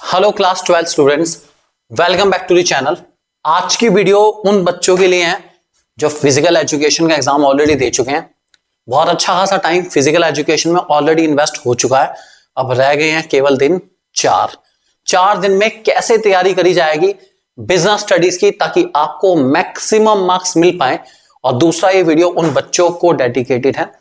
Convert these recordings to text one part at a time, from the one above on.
Hello class 12 students, welcome back to the channel. आज की video उन बच्चों के लिए है जो फिजिकल एजुकेशन का एग्जाम ऑलरेडी दे चुके हैं। बहुत अच्छा खासा टाइम फिजिकल एजुकेशन में ऑलरेडी इन्वेस्ट हो चुका है। अब रह गए हैं केवल दिन चार दिन में कैसे तैयारी करी जाएगी बिजनेस स्टडीज की, ताकि आपको मैक्सिमम मार्क्स मिल पाए। और दूसरा, ये वीडियो उन बच्चों को डेडिकेटेड है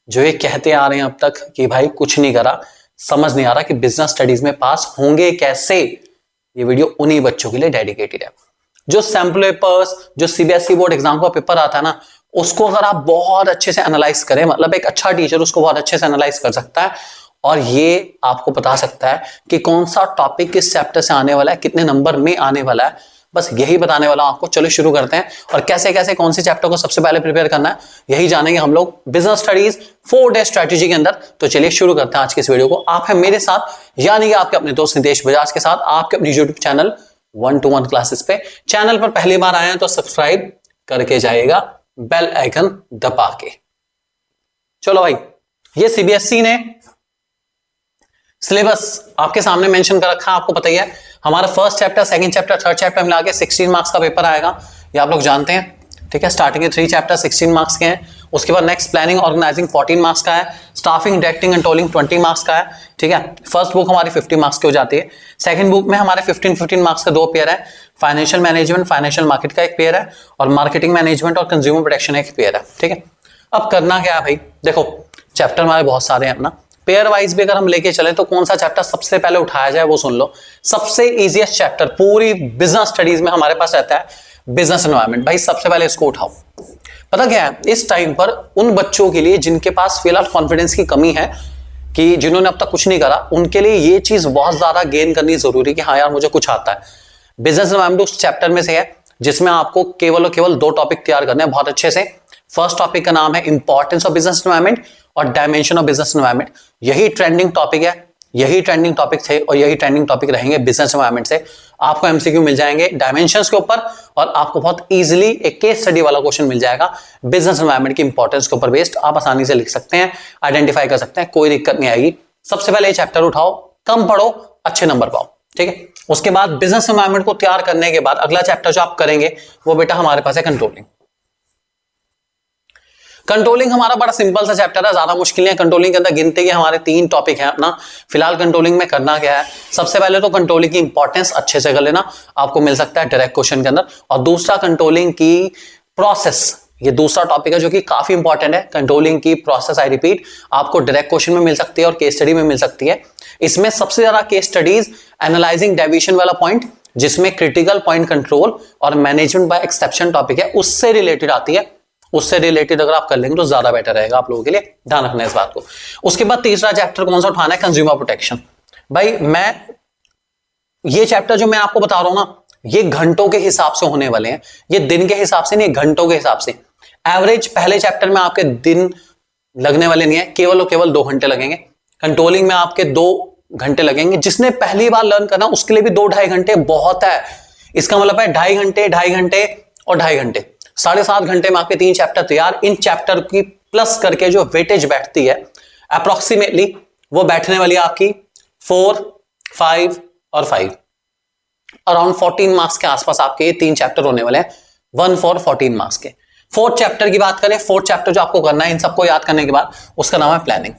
जो ये कहते आ रहे हैं अब तक कि भाई कुछ नहीं करा, समझ नहीं आ रहा कि बिजनेस स्टडीज में पास होंगे कैसे। ये वीडियो उन्हीं बच्चों के लिए डेडिकेटेड है जो सैंपल पेपर्स, जो सीबीएसई बोर्ड एग्जाम का पेपर आता है ना, उसको अगर आप बहुत अच्छे से एनालाइज करें, मतलब एक अच्छा टीचर उसको बहुत अच्छे से एनालाइज कर सकता है और ये आपको बता सकता है कि कौन सा टॉपिक किस चैप्टर से आने वाला है, कितने नंबर में आने वाला है। बस यही बताने वाला हूं आपको। चलो शुरू करते हैं। और कैसे कैसे कौन से चैप्टर को सबसे पहले प्रिपेयर करना है यही जानेंगे हम लोग बिजनेस स्टडीज 4 डे स्ट्रेटेजी के अंदर। तो चलिए शुरू करते हैं आज की इस वीडियो को। आप हैं मेरे साथ, यानी कि आपके अपने दोस्त नितेश बजाज के साथ, आपके अपनी यूट्यूब चैनल 1 to 1 क्लासेस पे। चैनल पर पहली बार आए हैं तो सब्सक्राइब करके जाइएगा, बेल आइकन दबा के। चलो भाई, ये सीबीएसई ने सिलेबस आपके सामने मेंशन कर रखा है, आपको पता ही है। हमारा first chapter, second chapter, third chapter मिला के 16 मार्क्स का पेपर आएगा, ये आप लोग जानते हैं। ठीक है, स्टार्टिंग के 3 चैप्टर 16 मार्क्स के हैं। उसके बाद नेक्स्ट प्लानिंग ऑर्गेनाइजिंग 14 मार्क्स का है। स्टाफिंग डायरेक्टिंग कंट्रोलिंग 20 मार्क्स का है। ठीक है, फर्स्ट बुक हमारी 50 मार्क्स की हो जाती है। सेकंड बुक में हमारे 15 मार्क्स का 2 पेयर है। फाइनेंशियल मैनेजमेंट, फाइनेंशियल मार्केट का एक पेयर है और मार्केटिंग मैनेजमेंट और कंज्यूमर प्रोटेक्शन एक पेयर है। ठीक है, अब करना क्या है भाई, देखो चैप्टर हमारे बहुत सारे हैं अपना। पेयर वाइज भी अगर हम लेके चले तो कौन सा चैप्टर सबसे पहले उठाया जाए वो सुन लो। सबसे इजीएस्ट चैप्टर पूरी बिजनेस स्टडीज में हमारे पास रहता है बिजनेस एनवायरनमेंट। भाई सबसे पहले इसको उठाओ। पता क्या है, इस टाइम पर उन बच्चों के लिए जिनके पास फिलहाल कॉन्फिडेंस की कमी है, कि जिन्होंने अब तक कुछ नहीं करा, उनके लिए ये चीज बहुत ज्यादा गेन करनी जरूरी कि हाँ यार मुझे कुछ आता है। बिजनेस एनवायरनमेंट उस चैप्टर में से है जिसमें आपको केवल और केवल 2 टॉपिक तैयार करने हैं बहुत अच्छे से। फर्स्ट टॉपिक का नाम है इंपॉर्टेंस ऑफ बिजनेस एनवायरनमेंट और डायमेंशन ऑफ बिजनेस एनवायरनमेंट। यही ट्रेंडिंग टॉपिक है, यही ट्रेंडिंग टॉपिक थे और यही ट्रेंडिंग टॉपिक रहेंगे बिजनेस एनवायरनमेंट से। आपको एमसीक्यू मिल जाएंगे डायमेंशंस के ऊपर और आपको बहुत इजीली एक केस स्टडी वाला क्वेश्चन मिल जाएगा बिजनेस एनवायरनमेंट की इंपॉर्टेंस के ऊपर बेस्ड। आप आसानी से लिख सकते हैं, आइडेंटिफाई कर सकते हैं, कोई दिक्कत नहीं आएगी। सबसे पहले ये चैप्टर उठाओ, कम पढ़ो, अच्छे नंबर पाओ। ठीक है, उसके बाद बिजनेस एनवायरनमेंट को तैयार करने के बाद अगला चैप्टर जो आप करेंगे वो बेटा हमारे पास है कंट्रोलिंग। कंट्रोलिंग हमारा बड़ा सिंपल सा चैप्टर है, ज्यादा मुश्किल नहीं है। कंट्रोलिंग के अंदर गिनते के हमारे 3 टॉपिक हैं अपना। फिलहाल कंट्रोलिंग में करना क्या है, सबसे पहले तो कंट्रोलिंग की इंपॉर्टेंस अच्छे से कर लेना, आपको मिल सकता है डायरेक्ट क्वेश्चन के अंदर। और दूसरा कंट्रोलिंग की प्रोसेस, ये दूसरा टॉपिक है जो कि काफी इंपॉर्टेंट है। कंट्रोलिंग की प्रोसेस, आई रिपीट, आपको डायरेक्ट क्वेश्चन में मिल सकती है और केस स्टडी में मिल सकती है। इसमें सबसे ज्यादा केस स्टडीज एनालाइजिंग डेविएशन वाला पॉइंट, जिसमें क्रिटिकल पॉइंट कंट्रोल और मैनेजमेंट बाय एक्सेप्शन टॉपिक है, उससे रिलेटेड आती है। उससे रिलेटेड अगर आप कर लेंगे तो ज्यादा बेटर रहेगा आप लोगों के लिए, ध्यान रखना इस बात को। उसके बाद तीसरा चैप्टर कौन सा उठाना है, कंज्यूमर प्रोटेक्शन। भाई मैं ये चैप्टर जो मैं आपको बता रहा हूं ना, ये घंटों के हिसाब से होने वाले हैं, ये दिन के हिसाब से नहीं, घंटों के हिसाब से। एवरेज पहले चैप्टर में आपके दिन लगने वाले नहीं है, केवल और केवल 2 घंटे लगेंगे। कंट्रोलिंग में आपके 2 घंटे लगेंगे। जिसने पहली बार लर्न करना उसके लिए भी 2-2.5 घंटे बहुत है। इसका मतलब है 2.5 घंटे, 2.5 घंटे और 2.5 घंटे, 7.5 घंटे में आपके 3 चैप्टर तैयार। इन चैप्टर की प्लस करके जो वेटेज बैठती है अप्रोक्सीमेटली, वो बैठने वाली है आपकी 4, 5 और 5, अराउंड 14 मार्क्स के आसपास आपके ये 3 चैप्टर होने वाले हैं, 1 for 14 मार्क्स के। 4th चैप्टर की बात करें, 4th चैप्टर जो आपको करना है इन सबको याद करने के बाद, उसका नाम है प्लानिंग।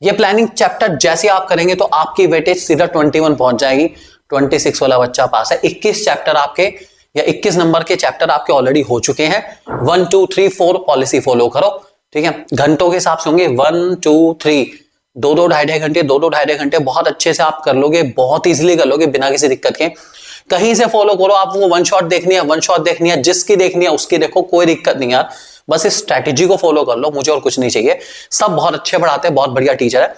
ये प्लानिंग चैप्टर जैसे आप करेंगे तो आपकी वेटेज सीधा 21 पहुंच जाएगी। 26 वाला बच्चा पास है। 21 चैप्टर आपके या 21 नंबर के चैप्टर आपके ऑलरेडी हो चुके हैं। 1 2 3 4 पॉलिसी फॉलो करो। ठीक है, घंटों के हिसाब से होंगे 1 2 3, 2-2 ढाई घंटे, 2-2 ढाई घंटे बहुत अच्छे से आप कर लोगे, बहुत इजीली कर लोगे बिना किसी दिक्कत के। कहीं से फॉलो करो, आपको 1 शॉट देखनी है, 1 शॉट देखनी है, जिसकी देखनी है उसकी देखो, कोई दिक्कत नहीं यार। बस इस स्ट्रैटेजी को फॉलो कर लो, मुझे और कुछ नहीं चाहिए। सब बहुत अच्छे पढ़ाते हैं, बहुत बढ़िया टीचर है।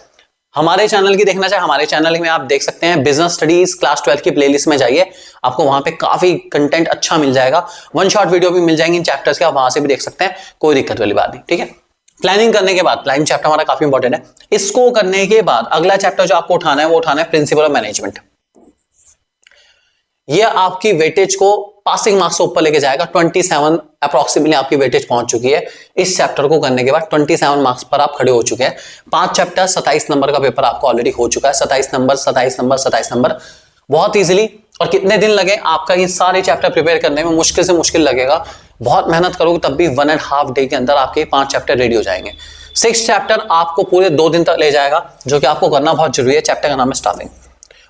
हमारे चैनल की देखना चाहे हमारे चैनल में आप देख सकते हैं, बिजनेस स्टडीज क्लास 12 की प्लेलिस्ट में जाइए, आपको वहां पे काफी कंटेंट अच्छा मिल जाएगा। 1 शॉट वीडियो भी मिल जाएंगे इन चैप्टर्स के, आप वहां से भी देख सकते हैं, कोई दिक्कत वाली बात नहीं। ठीक है, प्लानिंग करने के बाद, प्लानिंग चैप्टर हमारा काफी इंपॉर्टेंट है। इसको करने के बाद अगला चैप्टर जो आपको उठाना है वो उठाना है प्रिंसिपल ऑफ मैनेजमेंट। ये आपकी वेटेज को पासिंग मार्क्स से ऊपर लेके जाएगा। 27 अप्रोक्सीमेटली आपकी वेटेज पहुंच चुकी है। इस चैप्टर को करने के बाद 27 मार्क्स पर आप खड़े हो चुके हैं। 5 चैप्टर 27 नंबर का पेपर आपको ऑलरेडी हो चुका है। 27 नंबर बहुत इजीली। और कितने दिन लगे आपका ये सारे चैप्टर प्रिपेयर करने में? मुश्किल से मुश्किल लगेगा, बहुत मेहनत करोगे तब भी 1.5 डे के अंदर आपके 5 चैप्टर रेडी हो जाएंगे। 6 चैप्टर आपको पूरे 2 दिन तक ले जाएगा, जो कि आपको करना बहुत जरूरी है। चैप्टर का नाम है स्टाफिंग,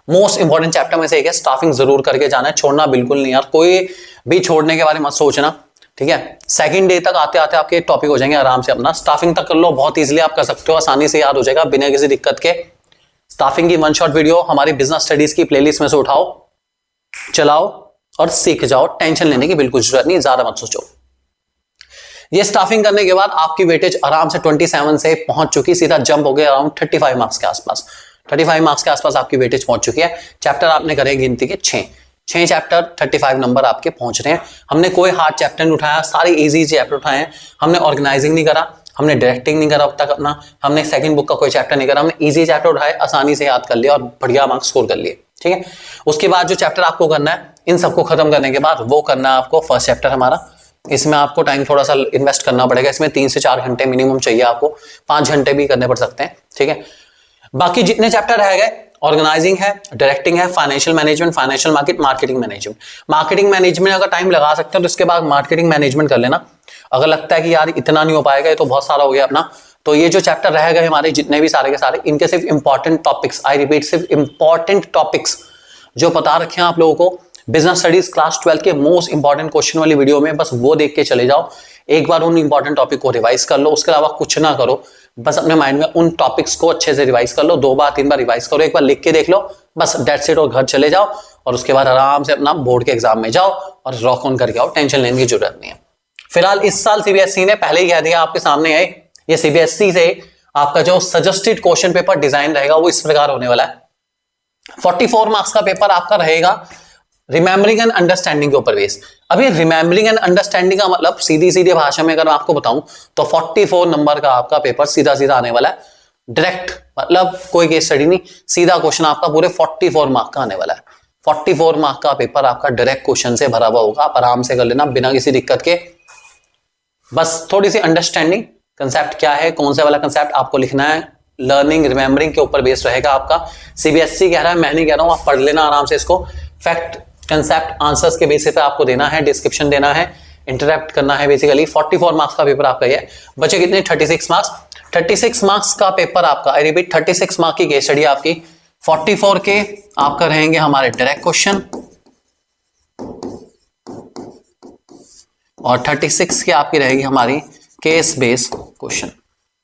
मोस्ट इंपॉर्टेंट चैप्टर में से एक है। स्टाफिंग जरूर करके जाना है, छोड़ना बिल्कुल नहीं यार, कोई भी छोड़ने के बारे में मत सोचना, ठीक है। सेकंड डे तक आते आते आपके टॉपिक हो जाएंगे आराम से। अपना स्टाफिंग तक कर लो, बहुत इजीली आप कर सकते हो, आसानी से याद हो जाएगा बिना किसी दिक्कत के। स्टाफिंग की 1 शॉट वीडियो हमारी बिजनेस स्टडीज की प्लेलिस्ट में से उठाओ, चलाओ और सीख जाओ। टेंशन लेने की बिल्कुल जरूरत नहीं, ज्यादा मत सोचो। ये स्टाफिंग करने के बाद आपकी वेटेज आराम से 27 से पहुंच चुकी, सीधा जंप हो गया अराउंड 35 मार्क्स के आसपास। 35 मार्क्स के आसपास आपकी वेटेज पहुंच चुकी है। चैप्टर आपने करे गिनती के 6 चैप्टर, 35 नंबर आपके पहुंच रहे हैं। हमने कोई हार्ड चैप्टर नहीं उठाया, सारे इजी चैप्टर उठाए हैं। हमने ऑर्गेनाइजिंग नहीं करा, हमने डायरेक्टिंग नहीं करा अब तक अपना, हमने सेकंड बुक का कोई चैप्टर नहीं करा, हमने इजी चैप्टर उठाए, आसानी से याद कर लिया और बढ़िया मार्क्स स्कोर कर लिए, ठीक है। उसके बाद जो चैप्टर आपको करना है, इन सबको खत्म करने के बाद वो करना है आपको फर्स्ट चैप्टर हमारा। इसमें आपको टाइम थोड़ा सा इन्वेस्ट करना पड़ेगा, इसमें 3 से 4 घंटे मिनिमम चाहिए आपको, 5 घंटे भी करने पड़ सकते हैं, ठीक है। बाकी जितने चैप्टर रह गए, ऑर्गेनाइजिंग है, डायरेक्टिंग है, financial management, financial market, marketing management. Marketing management अगर टाइम लगा सकते हो तो इसके बाद मार्केटिंग मैनेजमेंट कर लेना। अगर लगता है कि यार इतना नहीं हो पाएगा, ये तो बहुत सारा हो गया अपना, तो ये जो चैप्टर रह गए हमारे जितने भी सारे के सारे, इनके सिर्फ इंपॉर्टेंट टॉपिक्स, आई रिपीट सिर्फ इंपॉर्टेंट टॉपिक्स जो बता रखे हैं आप लोगों को बिजनेस स्टडीज क्लास 12 के मोस्ट इंपॉर्टेंट क्वेश्चन वाली वीडियो में, बस वो देख के चले जाओ। एक बार उन इंपॉर्टेंट टॉपिक को रिवाइज कर लो, उसके अलावा कुछ ना करो, बस अपने माइंड में उन टॉपिक्स को अच्छे से रिवाइज कर लो। 2 बार 3 बार रिवाइज करो, एक बार लिख के देख लो, बस डेट्स इट, और घर चले जाओ। और उसके बाद आराम से अपना बोर्ड के एग्जाम में जाओ और रॉक ऑन करके आओ, टेंशन लेने की जरूरत नहीं है। फिलहाल इस साल सीबीएसई ने पहले ही कह दिया आपके सामने है, ये सीबीएसई से आपका जो सजेस्टेड क्वेश्चन पेपर डिजाइन रहेगा वो इस प्रकार होने वाला है। 44 मार्क्स का पेपर आपका रहेगा रिमेंबरिंग एंड अंडरस्टैंडिंग के ऊपर बेस। अभी रिमेंबरिंग एंड अंडरस्टैंडिंग का मतलब सीधी भाषा में अगर मैं आपको बताऊं तो 44 नंबर का आपका पेपर सीधा सीधा आने वाला है, डायरेक्ट, मतलब कोई केस स्टडी नहीं, सीधा क्वेश्चन आपका पूरे 44 मार्क का आने वाला है। 44 मार्क का पेपर आपका डायरेक्ट क्वेश्चन से भरा हुआ होगा, आप आराम से कर लेना बिना किसी दिक्कत के। बस थोड़ी सी अंडरस्टैंडिंग, कंसेप्ट क्या है, कौन सा वाला कंसेप्ट आपको लिखना है, लर्निंग रिमेंबरिंग के ऊपर बेस्ड रहेगा आपका। सीबीएसई कह रहा है, मैं नहीं कह रहा हूं, आप पढ़ लेना आराम से इसको। फैक्ट कंसेप्ट आंसर्स के बेसिस पे आपको देना है, डिस्क्रिप्शन देना है, इंटरैक्ट करना है बेसिकली। 44 मार्क्स का पेपर आपका ये बचे कितने, 36 मार्क्स। 36 मार्क्स का पेपर आपका, आई रिपीट 36 मार्क्स की केस स्टडी आपकी। 44 के आपका रहेंगे हमारे डायरेक्ट क्वेश्चन और 36 की आपकी रहेगी हमारी case based question.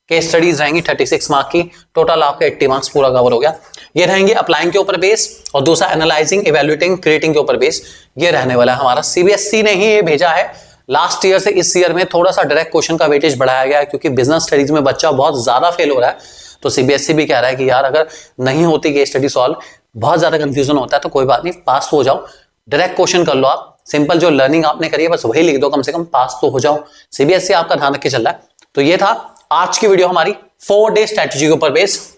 Case studies रहेंगी 36 मार्क की, टोटल आपका 80 मार्क्स पूरा कवर हो गया। ये रहेंगे अप्लाइंग के ऊपर बेस और दूसरा एनालाइजिंग, इवैल्यूएटिंग, क्रिएटिंग के ऊपर बेस। ये रहने वाला है हमारा। सीबीएसई ने ही ये भेजा है। लास्ट ईयर से इस ईयर में थोड़ा सा डायरेक्ट क्वेश्चन का वेटेज बढ़ाया गया है, क्योंकि बिजनेस स्टडीज में बच्चा बहुत ज्यादा फेल हो रहा है। तो सीबीएसई भी कह रहा है कि यार अगर नहीं होती केस स्टडी सॉल्व, बहुत ज्यादा कंफ्यूजन होता है, तो कोई बात नहीं, पास हो जाओ, डायरेक्ट क्वेश्चन कर लो आप। सिंपल जो लर्निंग आपने करी है बस वही लिख दो, कम से कम पास तो हो जाओ। सीबीएसई आपका ध्यान रख के चल रहा है। तो ये था आज की वीडियो हमारी 4 डे स्ट्रेटजी के ऊपर बेस्ड।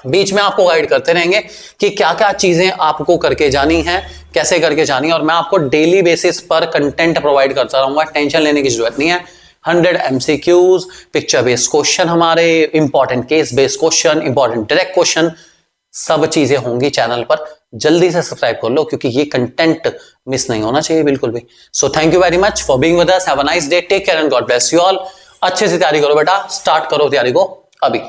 बीच में आपको गाइड करते रहेंगे कि क्या क्या चीजें आपको करके जानी है, कैसे करके जानी है, और मैं आपको डेली बेसिस पर कंटेंट प्रोवाइड करता रहूंगा, टेंशन लेने की जरूरत नहीं है। 100 MCQs, पिक्चर बेस्ड क्वेश्चन, हमारे important case based question, important direct question, सब चीजें होंगी चैनल पर। जल्दी से सब्सक्राइब कर लो, क्योंकि ये कंटेंट मिस नहीं होना चाहिए बिल्कुल भी। So thank you very much for being with us. Have a nice day, take care and God bless you all. अच्छे से तैयारी करो बेटा, स्टार्ट करो तैयारी को अभी।